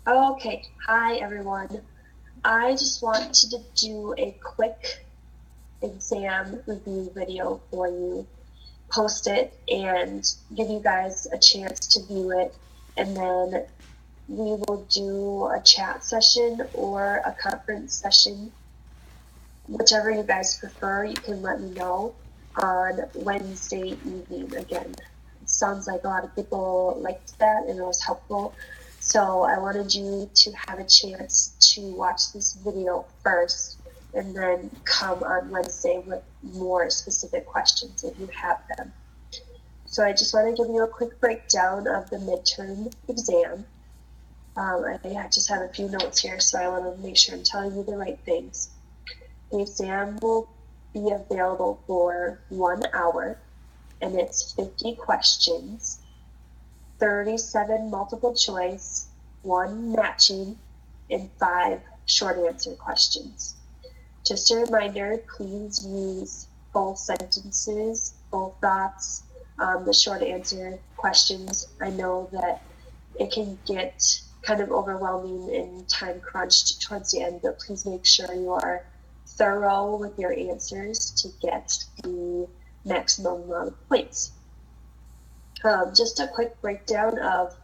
Okay, hi everyone. I just wanted to do a quick exam review video for you, post it, and give you guys a chance to view it, and then we will do a chat session or a conference session, whichever you guys prefer. You can let me know on Wednesday evening again. It sounds like a lot of people liked that and it was helpful. So I wanted you to have a chance to watch this video first and then come on Wednesday with more specific questions if you have them. So I just want to give you a quick breakdown of the midterm exam. I just have a few notes here, so I want to make sure I'm telling you the right things. The exam will be available for 1 hour, and it's 50 questions, 37 multiple choice, 1 matching, and 5 short answer questions. Just a reminder, please use full sentences, full thoughts, the short answer questions. I know that it can get kind of overwhelming and time crunched towards the end, but please make sure you are thorough with your answers to get the maximum amount of points. Just a quick breakdown of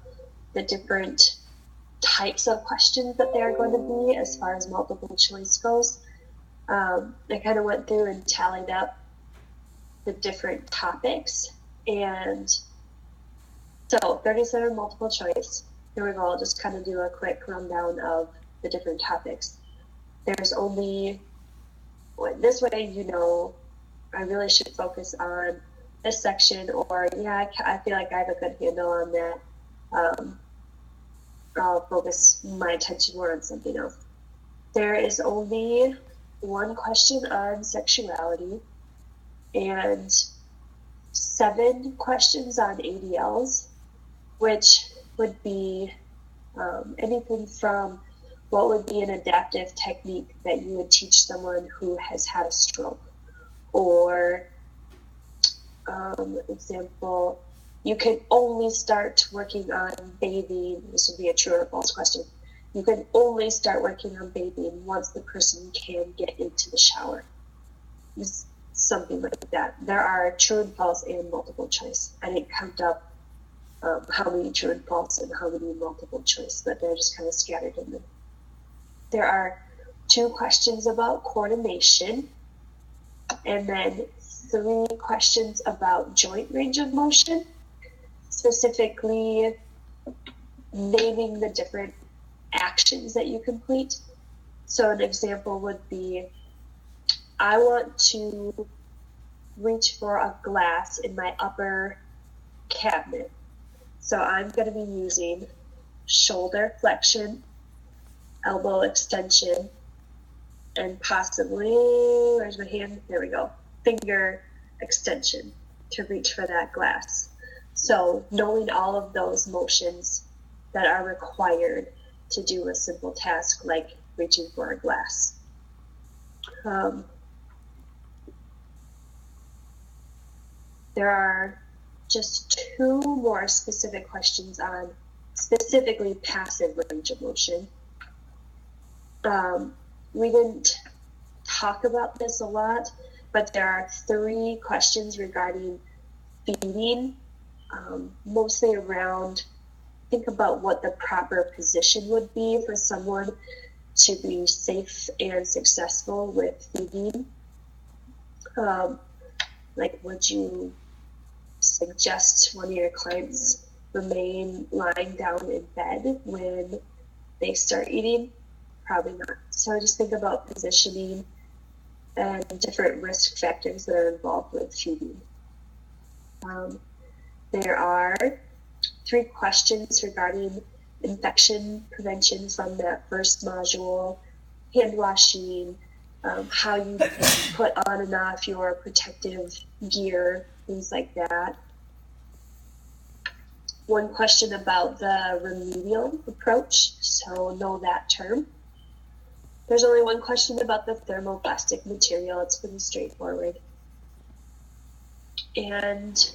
the different types of questions that they are going to be as far as multiple choice goes. I kind of went through and tallied up the different topics, and so 37 multiple choice. Here we go. I'll just kind of do a quick rundown of the different topics. There's only, this way, you know, I really should focus on this section, or yeah, I feel like I have a good handle on that. I'll focus my attention more on something else. There is only 1 question on sexuality and 7 questions on ADLs, which would be anything from what would be an adaptive technique that you would teach someone who has had a stroke, or example, you can only start working on bathing. This would be a true or false question. You can only start working on bathing once the person can get into the shower. Something like that. There are true and false and multiple choice. I didn't count up how many true and false and how many multiple choice, but they're just kind of scattered in there. There are 2 questions about coordination, and then 3 questions about joint range of motion, specifically naming the different actions that you complete. So an example would be, I want to reach for a glass in my upper cabinet. So I'm going to be using shoulder flexion, elbow extension, and possibly, where's my hand? There we go. Finger extension to reach for that glass. So knowing all of those motions that are required to do a simple task like reaching for a glass. There are just 2 more specific questions on specifically passive range of motion. We didn't talk about this a lot, but there are 3 questions regarding feeding, mostly around, think about what the proper position would be for someone to be safe and successful with feeding. Like, would you suggest one of your clients remain lying down in bed when they start eating? Probably not. So just think about positioning and different risk factors that are involved with feeding. There are 3 questions regarding infection prevention from that first module, hand washing, how you put on and off your protective gear, things like that. 1 question about the remedial approach, so know that term. There's only 1 question about the thermoplastic material. It's pretty straightforward. And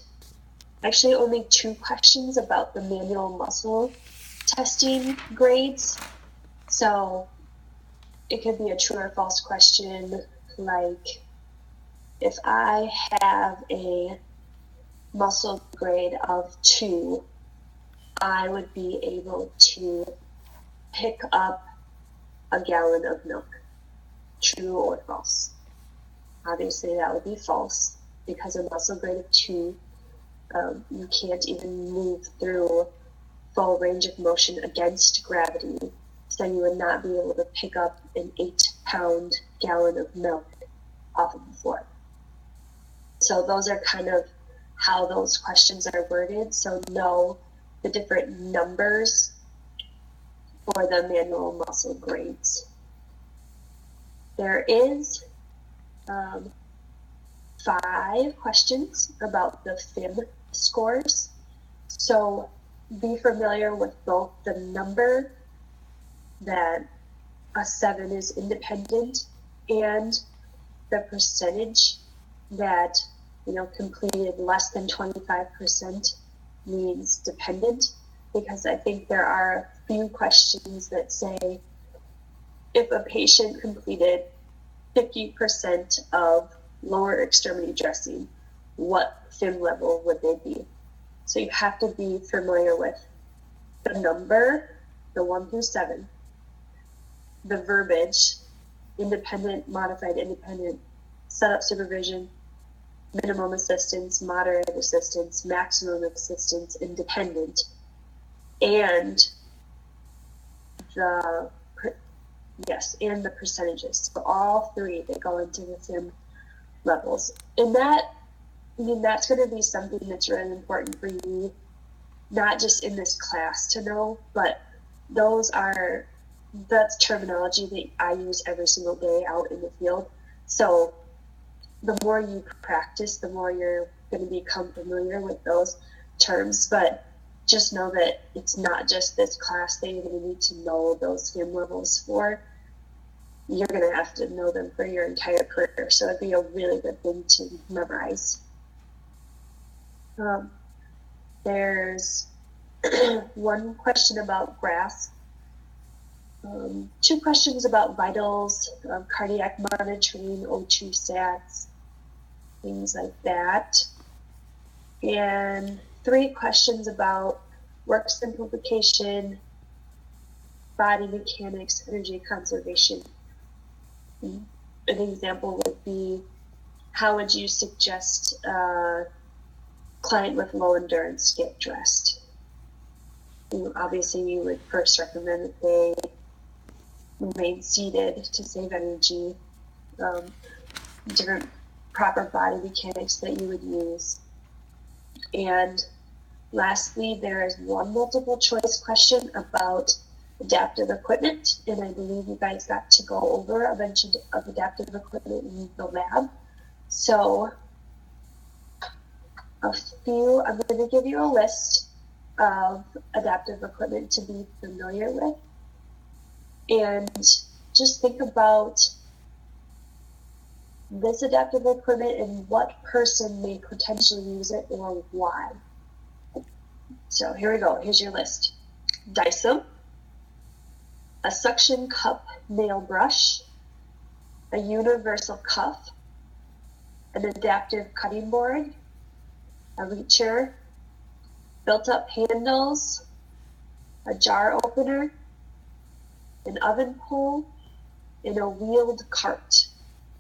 actually only 2 questions about the manual muscle testing grades. So it could be a true or false question, like if I have a muscle grade of 2, I would be able to pick up a gallon of milk. True or false? Obviously that would be false, because a muscle grade of 2, you can't even move through full range of motion against gravity, so you would not be able to pick up an 8-pound gallon of milk off of the floor. So those are kind of how those questions are worded. So know the different numbers for the manual muscle grades. There is 5 questions about the FIM scores. So be familiar with both the number that a 7 is independent and the percentage that, completed less than 25% means dependent, because I think there are a few questions that say if a patient completed 50% of lower extremity dressing, what FIM level would they be? So you have to be familiar with the number, the 1 through 7, the verbiage, independent, modified, independent, setup supervision, minimum assistance, moderate assistance, maximum assistance, independent, and the percentages. So all 3 that go into the FIM levels. And that's going to be something that's really important for you, not just in this class to know, but that's terminology that I use every single day out in the field. So the more you practice, the more you're going to become familiar with those terms. But just know that it's not just this class that you're going to need to know those FIM levels for. You're going to have to know them for your entire career. So it'd be a really good thing to memorize. There's 1 question about grasp, 2 questions about vitals, cardiac monitoring, O2 sats, things like that, and 3 questions about work simplification, body mechanics, energy conservation. An example would be, how would you suggest a client with low endurance get dressed? Obviously, you would first recommend that they remain seated to save energy, different proper body mechanics that you would use. And lastly, there is 1 multiple choice question about adaptive equipment, and I believe you guys got to go over a bunch of adaptive equipment in the lab. So I'm going to give you a list of adaptive equipment to be familiar with, and just think about this adaptive equipment and what person may potentially use it or why. So here we go. Here's your list. Dyson, a suction cup nail brush, a universal cuff, an adaptive cutting board, a reacher, built-up handles, a jar opener, an oven pole, and a wheeled cart.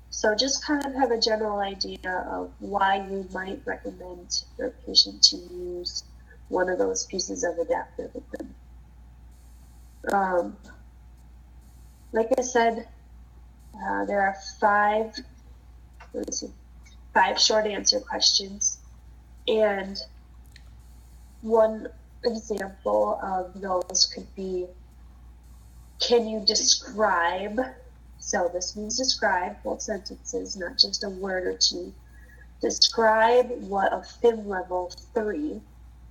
So just kind of have a general idea of why you might recommend your patient to use one of those pieces of adaptive equipment. Like I said, there are 5 short answer questions, and 1 example of those could be, can you describe, so this means describe whole sentences, not just a word or 2, describe what a FIM level 3,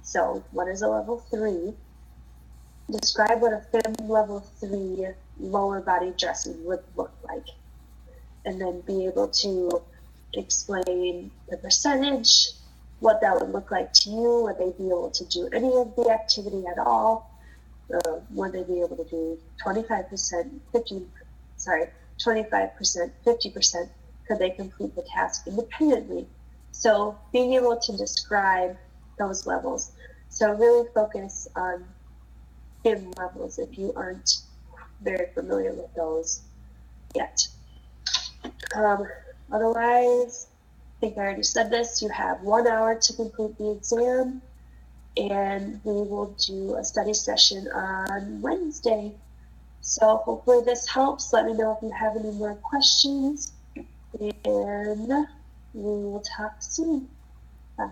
so what is a level 3, describe what a FIM level 3 lower body dressing would look like, and then be able to explain the percentage, what that would look like to you, would they be able to do any of the activity at all, would they be able to do 25%, 25%, 50%? Could they complete the task independently? So being able to describe those levels. So really focus on BIM levels if you aren't very familiar with those yet. Otherwise, I think I already said this, you have 1 hour to complete the exam, and we will do a study session on Wednesday. So hopefully this helps. Let me know if you have any more questions, and we will talk soon. Bye.